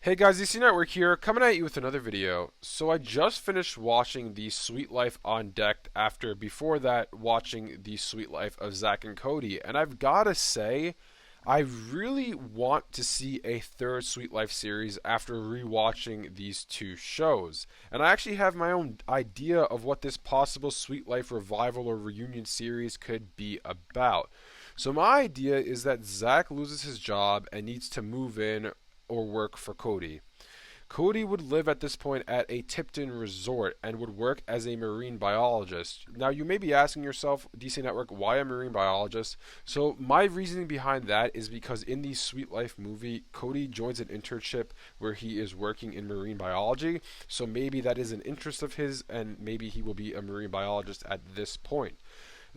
Hey guys, DC Network here, coming at you with another video. So I just finished watching The Sweet Life on Deck after before that watching The Sweet Life of Zack and Cody, and I've gotta say, I really want to see a third Sweet Life series after rewatching these two shows. And I actually have my own idea of what this possible Sweet Life revival or reunion series could be about. So my idea is that Zack loses his job and needs to move in or work for Cody. Cody would live at this point at a Tipton resort and would work as a marine biologist. Now, you may be asking yourself, DC Network, why a marine biologist? So, my reasoning behind that is because in the Sweet Life movie, Cody joins an internship where he is working in marine biology. So, maybe that is an interest of his, and maybe he will be a marine biologist at this point.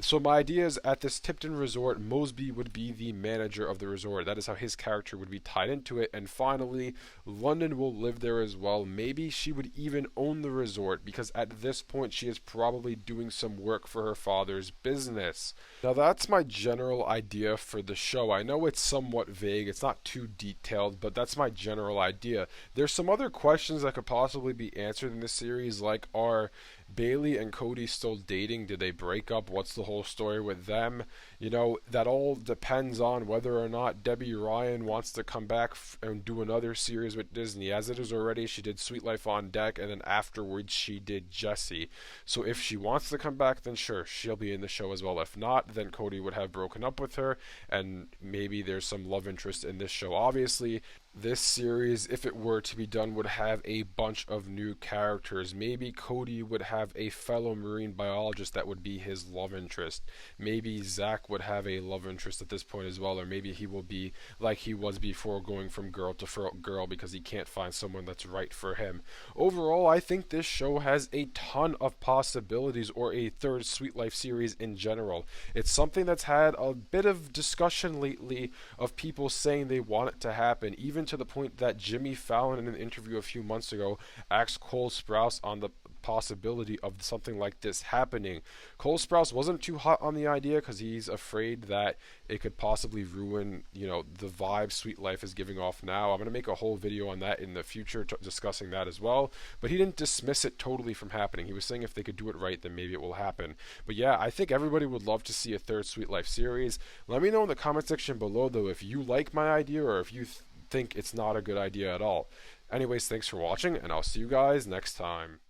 So my idea is at this Tipton resort, Mosby would be the manager of the resort. That is how his character would be tied into it. And finally, London will live there as well. Maybe she would even own the resort because at this point she is probably doing some work for her father's business. Now that's my general idea for the show. I know it's somewhat vague, it's not too detailed, but that's my general idea. There's some other questions that could possibly be answered in this series, like are Bailey and Cody still dating? Did they break up? What's the whole story with them? You know, that all depends on whether or not Debbie Ryan wants to come back and do another series with Disney. As it is already, she did Sweet Life on Deck, and then afterwards she did Jessie. So if she wants to come back, then sure, she'll be in the show as well. If not, then Cody would have broken up with her, and maybe there's some love interest in this show. Obviously, this series, if it were to be done, would have a bunch of new characters. Maybe Cody would have a fellow marine biologist that would be his love interest. Maybe Zack would have a love interest at this point as well, or maybe he will be like he was before, going from girl to girl because he can't find someone that's right for him. Overall, I think this show has a ton of possibilities, or a third Sweet Life series in general. It's something that's had a bit of discussion lately of people saying they want it to happen, even to the point that Jimmy Fallon, in an interview a few months ago, asked Cole Sprouse on the possibility of something like this happening. Cole Sprouse wasn't too hot on the idea because he's afraid that it could possibly ruin, the vibe Sweet Life is giving off now. I'm going to make a whole video on that in the future, discussing that as well. But he didn't dismiss it totally from happening. He was saying if they could do it right, then maybe it will happen. But yeah, I think everybody would love to see a third Sweet Life series. Let me know in the comment section below, though, if you like my idea or if you think it's not a good idea at all. Anyways, thanks for watching, and I'll see you guys next time.